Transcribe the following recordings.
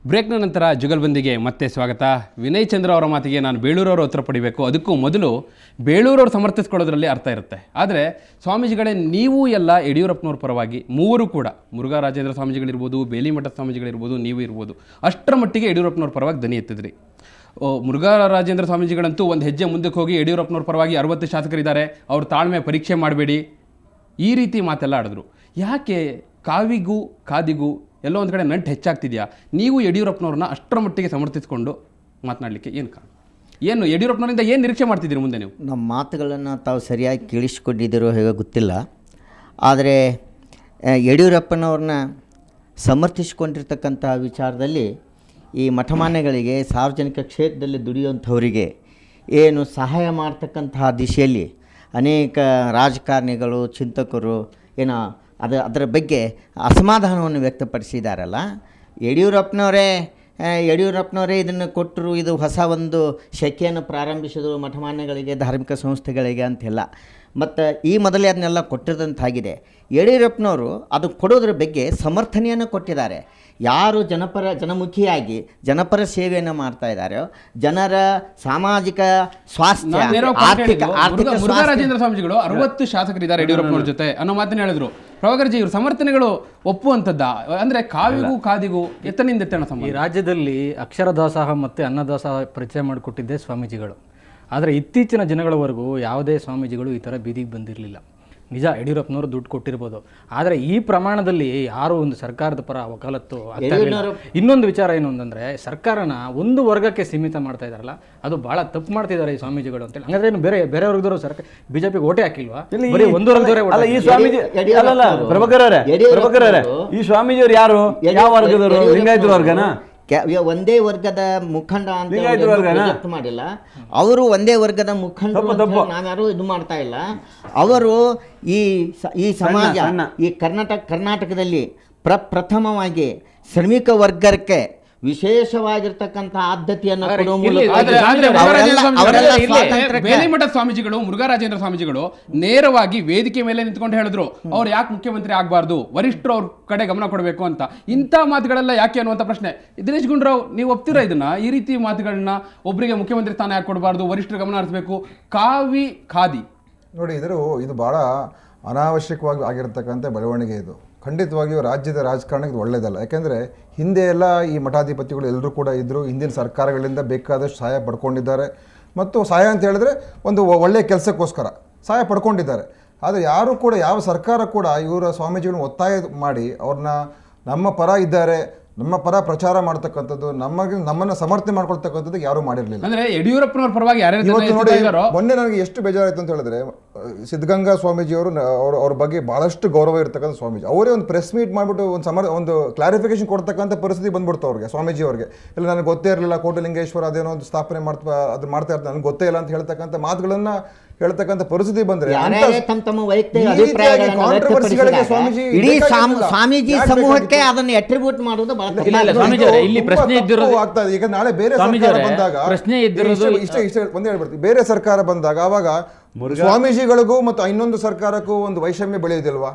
ಬ್ರೇಕ್ನ ನಂತರ ಜುಗಲ್ಬಂದಿಗೆ ಮತ್ತೆ ಸ್ವಾಗತ. ವಿನಯ್ ಚಂದ್ರ ಅವರ ಮಾತಿಗೆ ನಾನು ಬೇಳೂರವರು ಉತ್ತರ ಪಡಿಬೇಕು. ಅದಕ್ಕೂ ಮೊದಲು ಬೇಳೂರವರು ಸಮರ್ಥಿಸ್ಕೊಳ್ಳೋದ್ರಲ್ಲಿ ಅರ್ಥ ಇರುತ್ತೆ. ಆದರೆ ಸ್ವಾಮೀಜಿಗಳೇ, ನೀವು ಎಲ್ಲ ಯಡಿಯೂರಪ್ಪನವ್ರ ಪರವಾಗಿ ಮೂವರು ಕೂಡ, ಮುರುಘಾ ರಾಜೇಂದ್ರ ಸ್ವಾಮೀಜಿಗಳಿರ್ಬೋದು, ಬೇಲಿಮಠದ ಸ್ವಾಮೀಜಿಗಳಿರ್ಬೋದು, ನೀವು ಇರ್ಬೋದು, ಅಷ್ಟರ ಮಟ್ಟಿಗೆ ಯಡಿಯೂರಪ್ಪನವ್ರ ಪರವಾಗಿ ದನಿ ಎತ್ತಿದ್ರಿ. ಮುರುಘಾ ರಾಜೇಂದ್ರ ಸ್ವಾಮೀಜಿಗಳಂತೂ ಒಂದು ಹೆಜ್ಜೆ ಮುಂದಕ್ಕೆ ಹೋಗಿ ಯಡಿಯೂರಪ್ಪನವ್ರ ಪರವಾಗಿ 60 ಶಾಸಕರಿದ್ದಾರೆ, ಅವ್ರ ತಾಳ್ಮೆ ಪರೀಕ್ಷೆ ಮಾಡಬೇಡಿ, ಈ ರೀತಿ ಮಾತೆಲ್ಲ ಆಡಿದ್ರು. ಯಾಕೆ ಕಾವಿಗೂ ಖಾದಿಗೂ ಎಲ್ಲೋ ಒಂದು ಕಡೆ ನಂಟು ಹೆಚ್ಚಾಗ್ತಿದೆಯಾ? ನೀವು ಯಡಿಯೂರಪ್ಪನವ್ರನ್ನ ಅಷ್ಟರ ಮಟ್ಟಿಗೆ ಸಮರ್ಥಿಸಿಕೊಂಡು ಮಾತನಾಡಲಿಕ್ಕೆ ಏನು ಕಾರಣ? ಏನು ಯಡಿಯೂರಪ್ಪನವರಿಂದ ಏನು ನಿರೀಕ್ಷೆ ಮಾಡ್ತಿದ್ದೀರಿ ಮುಂದೆ ನೀವು? ನಮ್ಮ ಮಾತುಗಳನ್ನು ತಾವು ಸರಿಯಾಗಿ ಕೇಳಿಸಿಕೊಂಡಿದ್ದೀರೋ ಹೇಗೋ ಗೊತ್ತಿಲ್ಲ. ಆದರೆ ಯಡಿಯೂರಪ್ಪನವ್ರನ್ನ ಸಮರ್ಥಿಸಿಕೊಂಡಿರ್ತಕ್ಕಂಥ ವಿಚಾರದಲ್ಲಿ ಈ ಮಠಮಾನ್ಯಗಳಿಗೆ, ಸಾರ್ವಜನಿಕ ಕ್ಷೇತ್ರದಲ್ಲಿ ದುಡಿಯುವಂಥವರಿಗೆ ಏನು ಸಹಾಯ ಮಾಡ್ತಕ್ಕಂತಹ ದಿಶೆಯಲ್ಲಿ ಅನೇಕ ರಾಜಕಾರಣಿಗಳು, ಚಿಂತಕರು ಅದರ ಬಗ್ಗೆ ಅಸಮಾಧಾನವನ್ನು ವ್ಯಕ್ತಪಡಿಸಿದಾರಲ್ಲ. ಯಡಿಯೂರಪ್ಪನವರೇ ಇದನ್ನು ಕೊಟ್ಟರು, ಇದು ಹೊಸ ಒಂದು ಶಕೆಯನ್ನು ಪ್ರಾರಂಭಿಸಿದರು ಮಠಮಾನ್ಯಗಳಿಗೆ, ಧಾರ್ಮಿಕ ಸಂಸ್ಥೆಗಳಿಗೆ ಅಂತೆಲ್ಲ. ಮತ್ತು ಈ ಮೊದಲೇ ಅದನ್ನೆಲ್ಲ ಕೊಟ್ಟಿರೋದಂತಾಗಿದೆ. ಯಡಿಯೂರಪ್ಪನವರು ಅದು ಕೊಡೋದ್ರ ಬಗ್ಗೆ ಸಮರ್ಥನೆಯನ್ನು ಕೊಟ್ಟಿದ್ದಾರೆ. ಯಾರು ಜನಮುಖಿಯಾಗಿ ಜನಪರ ಸೇವೆಯನ್ನು ಮಾಡ್ತಾ ಇದ್ದಾರೋ, ಜನರ ಸಾಮಾಜಿಕ ಸ್ವಾಸ್ಥ್ಯ, ಆರ್ಥಿಕ ರಾಜೇಂದ್ರ ಸ್ವಾಮೀಜಿಗಳು 60 ಶಾಸಕರಿದ್ದಾರೆ ಯಡಿಯೂರಪ್ಪನವ್ರ ಜೊತೆ ಅನ್ನೋ ಮಾತನ್ನ ಹೇಳಿದ್ರು. ಪ್ರಭಾಕರ್ಜಿ, ಇವರು ಸಮರ್ಥನೆಗಳು ಒಪ್ಪುವಂಥದ್ದ? ಅಂದರೆ ಕಾವಿಗೂ ಖಾದಿಗೂ ಎತ್ತನಿಂದ ಎತ್ತಣ ಸಂಬಂಧ. ಈ ರಾಜ್ಯದಲ್ಲಿ ಅಕ್ಷರ ದಾಸೋಹ ಮತ್ತು ಅನ್ನದಾಸೋಹ ಪರಿಚಯ ಮಾಡಿಕೊಟ್ಟಿದ್ದೇ ಸ್ವಾಮೀಜಿಗಳು. ಆದರೆ ಇತ್ತೀಚಿನ ದಿನಗಳವರೆಗೂ ಯಾವುದೇ ಸ್ವಾಮೀಜಿಗಳು ಈ ಥರ ಬೀದಿಗೆ ಬಂದಿರಲಿಲ್ಲ. ನಿಜ, ಯಡಿಯೂರಪ್ಪನವರು ದುಡ್ಡು ಕೊಟ್ಟಿರ್ಬೋದು, ಆದರೆ ಈ ಪ್ರಮಾಣದಲ್ಲಿ ಯಾರೂ ಒಂದು ಸರ್ಕಾರದ ಪರ ವಕಾಲತ್ತು ಆಗ್ತಾ ಇರಲಿಲ್ಲ. ಇನ್ನೊಂದು ವಿಚಾರ ಏನು ಅಂತಂದರೆ, ಸರ್ಕಾರನ ಒಂದು ವರ್ಗಕ್ಕೆ ಸೀಮಿತ ಮಾಡ್ತಾ ಇದ್ದಾರಲ್ಲ, ಅದು ಭಾಳ ತಪ್ಪು ಮಾಡ್ತಿದ್ದಾರೆ ಈ ಸ್ವಾಮೀಜಿಗಳು ಅಂತೇಳಿ. ಹಂಗಾದ್ರೆ ಏನು ಬೇರೆ ವರ್ಗದವರು ಸರ್ಕಾರ ಬಿಜೆಪಿಗೆ ಓಟೇ ಹಾಕಿಲ್ವಾ? ಬರೀ ಒಂದು ವರ್ಗದವರೇ. ಈ ಸ್ವಾಮೀಜಿ ಪ್ರಭಾಕರ್ ಅವರೇ, ಈ ಸ್ವಾಮೀಜಿಯವರು ಯಾರು? ಯಾವ ವರ್ಗದವರು? ಲಿಂಗಾಯತ ವರ್ಗನಾ? ಒಂದೇ ವರ್ಗದ ಮುಖಂಡ ಅಂತ ಮಾಡಿಲ್ಲ. ಅವರು ಒಂದೇ ವರ್ಗದ ಮುಖಂಡ, ನಾವ್ಯಾರು ಇದು ಮಾಡ್ತಾ ಇಲ್ಲ. ಅವರು ಈ ಸಮಾಜ, ಈ ಕರ್ನಾಟಕದಲ್ಲಿ ಪ್ರಥಮವಾಗಿ ಶ್ರಮಿಕ ವರ್ಗಕ್ಕೆ ವಿಶೇಷವಾಗಿರ್ತಕ್ಕಂಥ ಆದ್ಯತೆಯನ್ನು ಕೊಡುವ ಮೂಲಕ ಬೇಲಿಮಠದ ಸ್ವಾಮೀಜಿಗಳು, ಮುರುಘಾ ರಾಜೇಂದ್ರ ಸ್ವಾಮೀಜಿಗಳು ನೇರವಾಗಿ ವೇದಿಕೆ ಮೇಲೆ ನಿಂತ್ಕೊಂಡು ಹೇಳಿದ್ರು, ಅವ್ರು ಯಾಕೆ ಮುಖ್ಯಮಂತ್ರಿ ಆಗಬಾರ್ದು, ವರಿಷ್ಠರು ಅವ್ರ ಕಡೆ ಗಮನ ಕೊಡಬೇಕು ಅಂತ. ಇಂಥ ಮಾತುಗಳೆಲ್ಲ ಯಾಕೆ ಅನ್ನುವಂಥ ಪ್ರಶ್ನೆ. ದಿನೇಶ್ ಗುಂಡೂರಾವ್, ನೀವು ಒಪ್ತೀರಾ ಇದನ್ನ? ಈ ರೀತಿ ಮಾತುಗಳನ್ನ, ಒಬ್ಬರಿಗೆ ಮುಖ್ಯಮಂತ್ರಿ ಸ್ಥಾನ ಯಾಕೆ ಕೊಡಬಾರ್ದು, ವರಿಷ್ಠರ ಗಮನ ಹರಿಸಬೇಕು, ಕಾವಿ ಖಾದಿ ನೋಡಿ, ಇದು ಬಹಳ ಅನಾವಶ್ಯಕವಾಗಿ ಆಗಿರತಕ್ಕಂಥ ಬೆಳವಣಿಗೆ. ಇದು ಖಂಡಿತವಾಗಿಯೂ ರಾಜ್ಯದ ರಾಜಕಾರಣಕ್ಕೆ ಒಳ್ಳೆಯದಲ್ಲ. ಯಾಕೆಂದರೆ ಹಿಂದೆ ಎಲ್ಲ ಈ ಮಠಾಧಿಪತಿಗಳು ಎಲ್ಲರೂ ಕೂಡ ಇದ್ದರು, ಹಿಂದಿನ ಸರ್ಕಾರಗಳಿಂದ ಬೇಕಾದಷ್ಟು ಸಹಾಯ ಪಡ್ಕೊಂಡಿದ್ದಾರೆ. ಮತ್ತು ಸಹಾಯ ಅಂತ ಹೇಳಿದ್ರೆ ಒಂದು ಒಳ್ಳೆಯ ಕೆಲಸಕ್ಕೋಸ್ಕರ ಸಹಾಯ ಪಡ್ಕೊಂಡಿದ್ದಾರೆ. ಆದರೆ ಯಾರೂ ಕೂಡ, ಯಾವ ಸರ್ಕಾರ ಕೂಡ ಇವರ ಸ್ವಾಮೀಜಿಗಳನ್ನ ಒತ್ತಾಯ ಮಾಡಿ ಅವ್ರನ್ನ ನಮ್ಮ ಪರ ಇದ್ದಾರೆ, ನಮ್ಮ ಪರ ಪ್ರಚಾರ ಮಾಡ್ತಕ್ಕಂಥದ್ದು, ನಮ್ಮನ್ನು ಸಮರ್ಥನೆ ಮಾಡ್ಕೊಳ್ತಕ್ಕಂಥದ್ದು ಯಾರೂ ಮಾಡಿರಲಿಲ್ಲ. ಅಂದ್ರೆ ಯಡಿಯೂರಪ್ಪನವ್ರ ಪರವಾಗಿ ಮೊನ್ನೆ ನನಗೆ ಎಷ್ಟು ಬೇಜಾರಾಯಿತು ಅಂತ ಹೇಳಿದ್ರೆ, ಸಿದ್ಧಗಂಗಾ ಸ್ವಾಮೀಜಿಯವರು ಅವ್ರ ಬಗ್ಗೆ ಬಹಳಷ್ಟು ಗೌರವ ಇರ್ತಕ್ಕಂಥ ಸ್ವಾಮೀಜಿ, ಅವರೇ ಒಂದು ಪ್ರೆಸ್ ಮೀಟ್ ಮಾಡಿಬಿಟ್ಟು ಒಂದು ಕ್ಲಾರಿಫಿಕೇಶನ್ ಕೊಡ್ತಕ್ಕಂಥ ಪರಿಸ್ಥಿತಿ ಬಂದ್ಬಿಡ್ತು ಅವ್ರಿಗೆ, ಸ್ವಾಮೀಜಿ ಅವ್ರಿಗೆ. ಇಲ್ಲ, ನನಗೆ ಗೊತ್ತೇ ಇರಲಿಲ್ಲ, ಕೋಟಲಿಂಗೇಶ್ವರ ಅದೇನೋ ಒಂದು ಸ್ಥಾಪನೆ ಮಾಡ್ತಾ ಇರ್ತಾರೆ, ನನಗೆ ಗೊತ್ತೇ ಇಲ್ಲ ಅಂತ ಹೇಳ್ತಕ್ಕಂಥ ಮಾತುಗಳನ್ನ ಹೇಳ್ತಕ್ಕಂಥ ಪರಿಸ್ಥಿತಿ ಬಂದ್ರೆ, ಸ್ವಾಮೀಜಿ ಸಮೂಹಕ್ಕೆ ಅದನ್ನು ಅಟ್ರಿಬ್ಯೂಟ್ ಮಾಡೋದು ಆಗ್ತದೆ. ಈಗ ನಾಳೆ ಬೇರೆ ಸರ್ಕಾರ ಬಂದಾಗ, ಒಂದೇ ಹೇಳ್ಬಿಡ್ತೀವಿ, ಬೇರೆ ಸರ್ಕಾರ ಬಂದಾಗ ಅವಾಗ ಸ್ವಾಮೀಜಿಗಳಿಗೂ ಮತ್ತು ಇನ್ನೊಂದು ಸರ್ಕಾರಕ್ಕೂ ಒಂದು ವೈಷಮ್ಯ ಬೆಳೆಯುವುದಿಲ್ವಾ?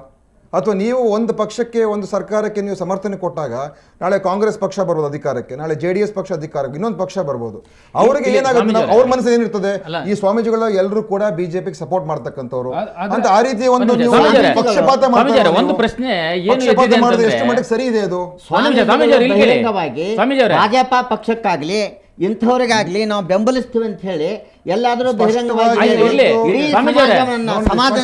ಅಥವಾ ನೀವು ಒಂದು ಪಕ್ಷಕ್ಕೆ, ಒಂದು ಸರ್ಕಾರಕ್ಕೆ ನೀವು ಸಮರ್ಥನೆ ಕೊಟ್ಟಾಗ ನಾಳೆ ಕಾಂಗ್ರೆಸ್ ಪಕ್ಷ ಬರ್ಬೋದು ಅಧಿಕಾರಕ್ಕೆ, ನಾಳೆ JDS ಪಕ್ಷ ಅಧಿಕಾರಕ್ಕೆ, ಇನ್ನೊಂದು ಪಕ್ಷ ಬರ್ಬೋದು. ಅವರಿಗೆ ಏನಾಗುತ್ತೆ, ಅವ್ರ ಮನಸ್ಸು ಏನಿರ್ತದೆ, ಈ ಸ್ವಾಮೀಜಿಗಳು ಎಲ್ಲರೂ ಕೂಡ ಬಿಜೆಪಿಗೆ ಸಪೋರ್ಟ್ ಮಾಡ್ತಕ್ಕಂಥವ್ರು ಅಂತ. ಆ ರೀತಿ ಒಂದು ಪಕ್ಷಪಾತ ಮಾಡೋದು ಎಷ್ಟು ಮಟ್ಟಿಗೆ ಸರಿ ಇದೆ? ಅದು ಭಾಜಪ ಪಕ್ಷಕ್ಕಾಗ್ಲಿ ಇಂಥವ್ರಿಗಾಗ್ಲಿ ನಾವು ಬೆಂಬಲಿಸ್ತೀವಿ ಅಂತ ಹೇಳಿ ಎಲ್ಲಾದ್ರೂ ಬಹಿರಂಗವಾಗಿ ಸಮಾಜದ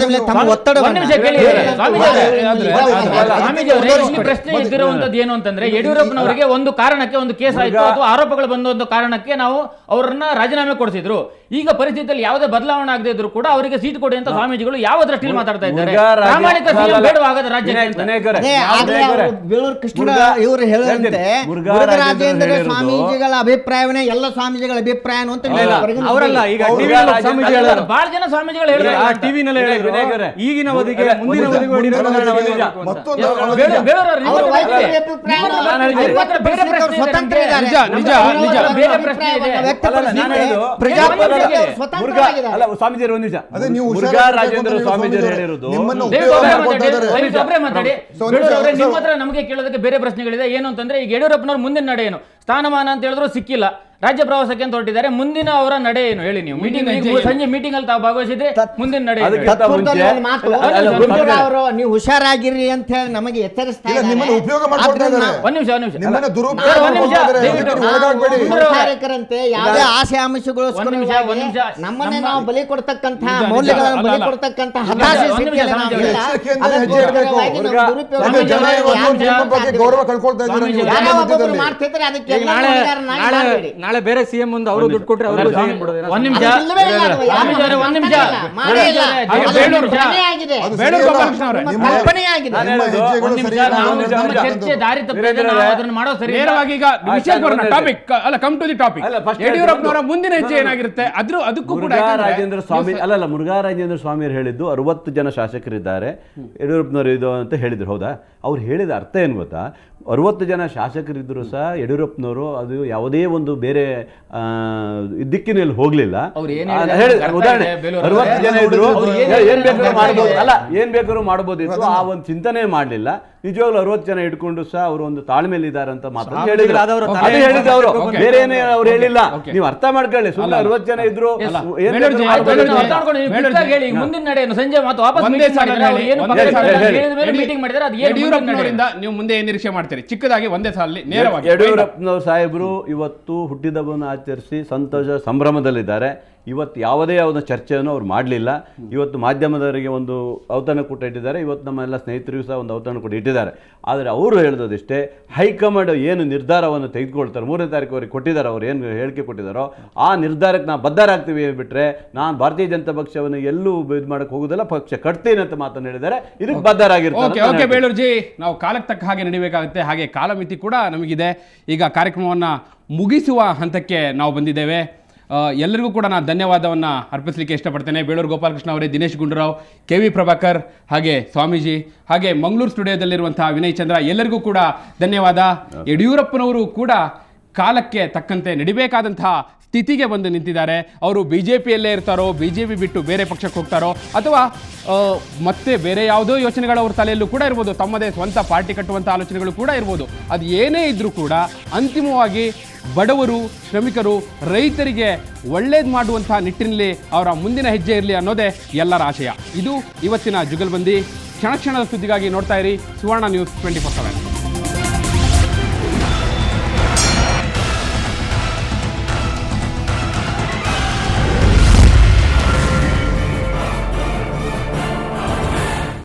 ಮೇಲೆ ತಮ್ಮ ಒತ್ತಡವನ್ನು ಪ್ರಶ್ನೆ ಇದ್ದಿರುವಂತದ್ದು ಏನು ಅಂತಂದ್ರೆ, ಯಡಿಯೂರಪ್ಪನವರಿಗೆ ಒಂದು ಕಾರಣಕ್ಕೆ ಒಂದು ಕೇಸ್ ಆಯ್ತು ಅಥವಾ ಆರೋಪಗಳು ಬಂದ ಒಂದು ಕಾರಣಕ್ಕೆ ನಾವು ಅವರನ್ನ ರಾಜೀನಾಮೆ ಕೊಡಿಸಿದ್ರು. ಈಗ ಪರಿಸ್ಥಿತಿಯಲ್ಲಿ ಯಾವುದೇ ಬದಲಾವಣೆ ಆಗದೆ ಇದ್ರು ಕೂಡ ಅವರಿಗೆ ಸೀಟ್ ಕೊಡಿ ಅಂತ ಸ್ವಾಮೀಜಿಗಳು ಯಾವ ದೃಷ್ಟಿಯಲ್ಲಿ ಮಾತಾಡ್ತಾ ಇದ್ದಾರೆ? ಪ್ರಾಮಾಣಿಕ ಸಿಎಂ ಬೇಡವಾಗದ ರಾಜ್ಯಕ್ಕೆ. ಬೇಳೂರು ಕೃಷ್ಣ ಇವರು ಹೇಳುವಂತೆ ರಾಜೇಂದ್ರ ಸ್ವಾಮೀಜಿಗಳ ಅಭಿಪ್ರಾಯವೇ ಎಲ್ಲ ಸ್ವಾಮೀಜಿಗಳ ಅಭಿಪ್ರಾಯನು ಅಂತ ನೀವು ಹೊರಗಿನ ಅವರಲ್ಲ ಈಗ ಅವ್ರು TV ನಲ್ಲಿ ರಾಜೇಂದ್ರ ಸ್ವಾಮೀಜಿ ಅಲ್ಲ, ಹೇಳಿದ್ರು. ಬಹಳ ಜನ ಸ್ವಾಮೀಜಿಗಳು ಆ ಹೇಳಿದ್ರು ಟಿವಿನಲ್ಲಿ ಹೇಳಿದ್ರು ವಿನಾಯಕರೇ. ಈಗಿನ ಅವಧಿಗೆ ಮುಂದಿನ ಅವಧಿಗೂ ಯಡಿಯೂರಪ್ಪ ಮತ್ತೊಂದು ಬೇರೆಯವರು ನಿಮ್ಮ ಅವ್ರ ಬಗ್ಗೆ ವೈಯಕ್ತಿಕ ಅಭಿಪ್ರಾಯ ನಿಮ್ಮ ಬಗ್ಗೆ ನಿಮ್ಮ ಹತ್ರ ಬೇರೆ ಪ್ರಶ್ನೆ ಇದೆ ಸ್ವತಂತ್ರ ನಮ್ಗೆ. ಇದ್ದಾರೆ. ನಿಜ, ನಿಜ. ಅವರ ಬೇರೆ ಅಭಿಪ್ರಾಯವನ್ನು ಪ್ರಶ್ನೆ ಇದೆ. ವ್ಯಕ್ತಪಡಿಸಿ ನಾನು ಹೇಳೋದು, ಪ್ರಜಾಪ್ರಭುತ್ವ ಮುರುಘಾ- ಸ್ವತಂತ್ರವಾಗಿದ್ದಾರೆ. ಅಲ್ಲ ಸ್ವಾಮೀಜಿ ಒಂದು ನಿಮಿಷ. ಅದೇ ನೀವು ಮುರುಘಾ ರಾಜೇಂದ್ರ ಸ್ವಾಮೀಜಿ ಹೇಳಿರೋದು ನಿಮ್ಮನ್ನು ದಯವಿಟ್ಟು ಉಪಯೋಗ ಒಬ್ಬರೇ ಮಾಡ್ಕೊಳ್ತಾ ಮಾತಾಡಿ, ಇದ್ದಾರೆ. ದಯವಿಟ್ಟು ಒಬ್ಬರೇ ಮಾತಾಡಿ. ಸೊ ಒಂದು ಬೇಡೂರು ಅವರೇ, ನಿಮಿಷ, ನಿಮ್ಮ ಹತ್ರ ನಮಗೆ ಕೇಳೋದಕ್ಕೆ ಬೇರೆ ಪ್ರಶ್ನೆಗಳಿದೆ. ಏನು ಅಂತಂದ್ರೆ ಈಗ ಯಡಿಯೂರಪ್ಪನವ್ರ ಮುಂದಿನ ನಡೆ ಏನು? ಸ್ಥಾನಮಾನ ಅಂತ ಹೇಳಿದ್ರು ಸಿಕ್ಕಿಲ್ಲ, ರಾಜ್ಯ ಪ್ರವಾಸಕ್ಕೆ ಅಂತ ಹೊರಟಿದ್ದಾರೆ. ಮುಂದಿನ ಅವರ ನಡೆ ಏನು ಹೇಳಿ ನೀವು? ಮೀಟಿಂಗ್ ಸಂಜೆ ಮೀಟಿಂಗ್ ಅಲ್ಲಿ ತಾವು ಭಾಗವಹಿಸಿದ್ರೆ ಮುಂದಿನ ನಡೆ ಏನು? ಅದಕ್ಕೆ ತತ್ವದಲ್ಲಿ ಮುಂಚೆ- ಒಂದು ಮಾತು, ಅಲ್ಲ, ಗುಂಡೂರಾವ್ ಅವರು ನೀವು ಹುಷಾರಾಗಿರ್ರಿ ಅಂತ ಹೇಳಿ ನಮಗೆ ಎಚ್ಚರಿಸ್ತಾ ಇಲ್ಲ, ಇದ್ದಾರೆ. ನಿಮ್ಮನ್ನು ಉಪಯೋಗ ಮಾಡ್ಕೊಳ್ತಾ ಆದ್ರಿಂದ ಇದ್ದಾರೆ. ಒಂದ್ ನಿಮಿಷ ಒಂದ್ ನಿಮಿಷ ನಿಮ್ಮನ್ನ ಅಲ್ಲ, ದುರುಪಯೋಗ ಒಂದ್ ನಿಮಿಷ, ಮಾಡ್ಕೊಳ್ತಾ ಇದ್ದಾರೆ. ದಯವಿಟ್ಟು ಅದಕ್ಕೆ ನೀವು ಒಳಗಾಗ್ಬೇಡಿ. ಸಂಸಾರಿಕರಂತೆ ಯಾವುದೇ ಆಸೆ ಆಮಿಷಗಳು ಒಂದ್ ನಿಮಿಷ, ಒಂದ್ ನಿಮಿಷ. ನಮ್ಮನ್ನೇ ನಾವು ಬಲಿ ಕೊಡ್ತಕ್ಕಂಥ ನಿಜ, ಮೌಲ್ಯಗಳನ್ನು ಅಲ್ಲ, ಬಲಿ ಅಲ್ಲ. ಕೊಡ್ತಕ್ಕಂಥ ನಿಜ, ಹತಾಶೆ ಒಂದ್ ನಿಮಿಷ, ಸ್ಥಿತಿಯಲ್ಲಿ ನಾವು ಇಲ್ಲ. ಎಚ್ಚರಿಕೆಯಿಂದ ಅದಕ್ಕೆ ಹೆಜ್ಜೆ ಇಡಬೇಕು. ಗೋಚರವಾಗಿ ನಮ್ಮ ಮುರುಘಾ- ದುರುಪಯೋಗ ಯಾಕಂದ್ರೆ ಜನ ಸ್ವಾಮೀಜಿ ಇವತ್ತು ನಿಮ್ಮ ಬಗ್ಗೆ ಗೌರವ ಕಳ್ಕೊಳ್ತಾ ಇದ್ದಾರೆ ನೀವು ಯಾರೋ ಜನ ಒಬ್ಬೊಬ್ರು ಮಧ್ಯದಲ್ಲಿ. ಮಾಡ್ತಿದ್ರೆ ಅದಕ್ಕೆ ಈಗ ಎಲ್ಲ ನಾಳೆ ಹೊಣೆಗಾರನಾಗಿ ನಾಳೆ ಮಾಡಬೇಡಿ. ನಾಳೆ ಬೇರೆ ಸಿಎಂ ಮುಂದೆ ಅವರು ದುಡ್ಡು ಕೊಟ್ಟರೆ ಅವರು ಜೈಲಿಗೆ ಬಿಡೋದೇನಾ? ಒಂದ್ ನಿಮಿಷ ಅದು ಇಲ್ಲವೇ ಇಲ್ಲ, ಅದು ಯಾರು ಸ್ವಾಮೀಜಿ ಅವರೇ, ಒಂದ್ ನಿಮಿಷ ಮಾಡೇ ಇಲ್ಲ. ಹಾಗೆ ಅದು ಬೇಳೂರು ನಿಮ್ಮ ಕಲ್ಪನೆಯಾಗಿದೆ. ಅದು ಬೇಳೂರು ಸರಿಯಲ್ಲ. ಗೋಪಾಲಕೃಷ್ಣ ಅವರೇ. ನಿಮ್ಮ ಕಲ್ಪನೆಯಾಗಿದೆ. ನಿಮ್ಮ ಹೆಜ್ಜೆಗಳು ಒಂದ್ ನಿಮಿಷ, ಸರಿಯಲ್ಲ. ನಾವು ಅದನ್ನ ನಮ್ಮ ಮಾಡ್ತಕ್ಕಂಥದ್ದು. ಚರ್ಚೆ ದಾರಿ ತಪ್ಪಿದ್ರೆ ನಾವು ಅದನ್ನ ಮಾಡೋ ಸರಿ ಇಲ್ಲ. ನೇರವಾಗಿ ಈಗ ವಿಷಯಕ್ಕೆ ಬರೋಣ. ಟಾಪಿಕ್ ಅಲ್ಲ, ಕಮ್ ಟು ದಿ ಟಾಪಿಕ್. ಅಲ್ಲ, first ಯಡಿಯೂರಪ್ಪನವರ ಮುಂದಿನ ಹೆಜ್ಜೆ ಏನಾಗಿರುತ್ತೆ ಅದಕ್ಕೂ ಕೂಡ ಮುರುಘಾ ಯಾಕಂದ್ರೆ ರಾಜೇಂದ್ರ ಸ್ವಾಮಿ ಅಲ್ಲಲ್ಲ ಮುರುಘಾ ರಾಜೇಂದ್ರ ಸ್ವಾಮಿಯವರು ಹೇಳಿದ್ದು 60 ಜನ ಶಾಸಕರಿದ್ದಾರೆ ಯಡಿಯೂರಪ್ಪನವರು ಇದು ಅಂತ ಹೇಳಿದ್ರು. ಹೌದಾ? ಅವ್ರು ಹೇಳಿದ ಅರ್ಥ ಏನು ಗೊತ್ತಾ? 60 ಜನ ಶಾಸಕರಿದ್ದರೂ ಸಹ ಯಡಿಯೂರಪ್ಪನವರು ಅದು ಯಾವುದೇ ಒಂದು ಬೇರೆ ದಿಕ್ಕಿನಲ್ಲಿ ಹೋಗ್ಲಿಲ್ಲ. ಅವ್ರು ಏನ್ ಉದಾಹರಣೆ ಹೇಳಿದ್ದಾರೆ? ಬೇಲೂರು 60 ಜನ ಇದ್ರು, ಅವ್ರು ಏನ್ ಏನ್ ಬೇಕಾದ್ರೂ ಹೇಳಿದ್ದಾರೆ? ಮಾಡ್ಬೋದು, ಅಲ್ಲ ಏನ್ ಬೇಕಾದ್ರೂ ಮಾಡ್ಬೋದಿತ್ತು. ಆ ಒಂದು ಚಿಂತನೆ ಮಾಡಲಿಲ್ಲ. ನಿಜವಾಗ್ಲೂ 60 ಜನ ಇಟ್ಕೊಂಡು ಸಹ ಅವರು ಒಂದು ತಾಳ್ಮೆಯಲ್ಲಿ ಇದ್ದಾರೆ ಅಂತ ಮಾತನ್ನು ಹೇಳಿದ್ರು. ಆದವರು ಅದು ಹೇಳಿದ್ದು ಅವರು, Okay. ಬೇರೆ ಏನೇ ಅವ್ರು ಹೇಳಿಲ್ಲ. Okay. ನೀವು ಅರ್ಥ ಮಾಡ್ಕೊಳ್ಳಿ. ಸುಮ್ಮನೆ 60 ಜನ ಇದ್ರು ಏನ್ ಬೇಲೂರು ಜನ- ಬೇಕಾದ್ರೂ ಬೇಲೂರು ಮಾಡ್ಬೋದು. ಜನ- ಮಾತಾಡ್ಕೊಂಡು ನೀವು quick ಆಗಿ ಹೇಳಿ, ಮುಂದಿನ ನಡೆ ಏನು? ಸಂಜೆ ಮಾತು ವಾಪಸ್ ಒಂದೇ meeting ಸಾಲ ಮಾಡಿದ್ರೆ ಅವ್ರು ಏನು ಒಂದೇ ಪಕ್ಷ ಸಾಲ ಮಾಡಿದ್ದಾರೆ? ಹೇಳಿ. ಬೇರೆ ಮೀಟಿಂಗ್ ಮಾಡಿದ್ದಾರೆ, ಅದು ಏನು ಮುಂದಿನ ನಡೆ? ಯಡಿಯೂರಪ್ಪನವರಿಂದ ನೀವು ಮುಂದೆ ಏನ್ ನಿರೀಕ್ಷೆ ಮಾಡ್ತೀರಿ? ಚಿಕ್ಕದಾಗಿ ಒಂದೇ ಸಾಲಲ್ಲಿ ನೇರವಾಗಿ. ಯಡಿಯೂರಪ್ಪನವರು ಸಾಹೇಬರು ಇವತ್ತು ಹುಟ್ಟಿದಬ್ಬವನ್ನು ಆಚರಿಸಿ ಸಂತೋಷ ಸಂಭ್ರಮದಲ್ಲಿದ್ದಾರೆ. ಇವತ್ತು ಯಾವುದೇ ಒಂದು ಚರ್ಚೆಯನ್ನು ಅವ್ರು ಮಾಡಲಿಲ್ಲ. ಇವತ್ತು ಮಾಧ್ಯಮದವರಿಗೆ ಒಂದು ಔತಣ ಕೂಟ ಇಟ್ಟಿದ್ದಾರೆ. ಇವತ್ತು ನಮ್ಮೆಲ್ಲ ಸ್ನೇಹಿತರಿಗೂ ಸಹ ಒಂದು ಔತಣ ಕೂಟ ಇಟ್ಟಿದ್ದಾರೆ. ಆದರೆ ಅವರು ಹೇಳೋದಿಷ್ಟೇ, ಹೈಕಮಾಂಡ್ ಏನು ನಿರ್ಧಾರವನ್ನು ತೆಗೆದುಕೊಳ್ತಾರೆ 3ನೇ ತಾರೀಕು ಕೊಟ್ಟಿದ್ದಾರೆ, ಅವ್ರು ಏನು ಹೇಳಿಕೆ ಕೊಟ್ಟಿದ್ದಾರೋ ಆ ನಿರ್ಧಾರಕ್ಕೆ ನಾವು ಬದ್ಧರಾಗ್ತೀವಿ ಬಿಟ್ಟರೆ ನಾನು ಭಾರತೀಯ ಜನತಾ ಪಕ್ಷವನ್ನು ಎಲ್ಲೂ ಇದು ಮಾಡಕ್ಕೆ ಹೋಗೋದಿಲ್ಲ, ಪಕ್ಷ ಕಟ್ತೀನಿ ಅಂತ ಮಾತನ್ನು ಹೇಳಿದ್ದಾರೆ. ಇದಕ್ಕೆ ಬದ್ಧರಾಗಿರ್ತಾರೆ. ಓಕೆ ಬೇಳೂರು ಜಿ, ನಾವು ಕಾಲಕ್ಕೆ ತಕ್ಕ ಹಾಗೆ ನಡಿಬೇಕಾಗುತ್ತೆ. ಹಾಗೆ ಕಾಲಮಿತಿ ಕೂಡ ನಮಗಿದೆ. ಈಗ ಕಾರ್ಯಕ್ರಮವನ್ನು ಮುಗಿಸುವ ಹಂತಕ್ಕೆ ನಾವು ಬಂದಿದ್ದೇವೆ. ಎಲ್ಲರಿಗೂ ಕೂಡ ನಾನು ಧನ್ಯವಾದವನ್ನು ಅರ್ಪಿಸಲಿಕ್ಕೆ ಇಷ್ಟಪಡ್ತೇನೆ. ಬೇಳೂರು ಗೋಪಾಲಕೃಷ್ಣ ಅವರೇ, ದಿನೇಶ್ ಗುಂಡೂರಾವ್, KV ಪ್ರಭಾಕರ್, ಹಾಗೆ ಸ್ವಾಮೀಜಿ, ಹಾಗೆ ಮಂಗಳೂರು ಸ್ಟುಡಿಯೋದಲ್ಲಿರುವಂತಹ ವಿನಯ್ ಚಂದ್ರ, ಎಲ್ಲರಿಗೂ ಕೂಡ ಧನ್ಯವಾದ. ಯಡಿಯೂರಪ್ಪನವರು ಕೂಡ ಕಾಲಕ್ಕೆ ತಕ್ಕಂತೆ ನಡಿಬೇಕಾದಂತಹ ಸ್ಥಿತಿಗೆ ಬಂದು ನಿಂತಿದ್ದಾರೆ. ಅವರು BJPಯಲ್ಲೇ ಇರ್ತಾರೋ, BJP ಬಿಟ್ಟು ಬೇರೆ ಪಕ್ಷಕ್ಕೆ ಹೋಗ್ತಾರೋ, ಅಥವಾ ಮತ್ತೆ ಬೇರೆ ಯಾವುದೋ ಯೋಚನೆಗಳು ಅವ್ರ ತಲೆಯಲ್ಲೂ ಕೂಡ ಇರ್ಬೋದು, ತಮ್ಮದೇ ಸ್ವಂತ ಪಾರ್ಟಿ ಕಟ್ಟುವಂಥ ಆಲೋಚನೆಗಳು ಕೂಡ ಇರ್ಬೋದು. ಅದು ಏನೇ ಇದ್ರೂ ಕೂಡ ಅಂತಿಮವಾಗಿ ಬಡವರು, ಶ್ರಮಿಕರು, ರೈತರಿಗೆ ಒಳ್ಳೇದು ಮಾಡುವಂಥ ನಿಟ್ಟಿನಲ್ಲಿ ಅವರ ಮುಂದಿನ ಹೆಜ್ಜೆ ಇರಲಿ ಅನ್ನೋದೇ ಎಲ್ಲರ ಆಶಯ. ಇದು ಇವತ್ತಿನ ಜುಗಲ್ಬಂದಿ. ಕ್ಷಣ ಕ್ಷಣದ ಸುದ್ದಿಗಾಗಿ ನೋಡ್ತಾ ಇರಿ ಸುವರ್ಣ ನ್ಯೂಸ್ 24/7.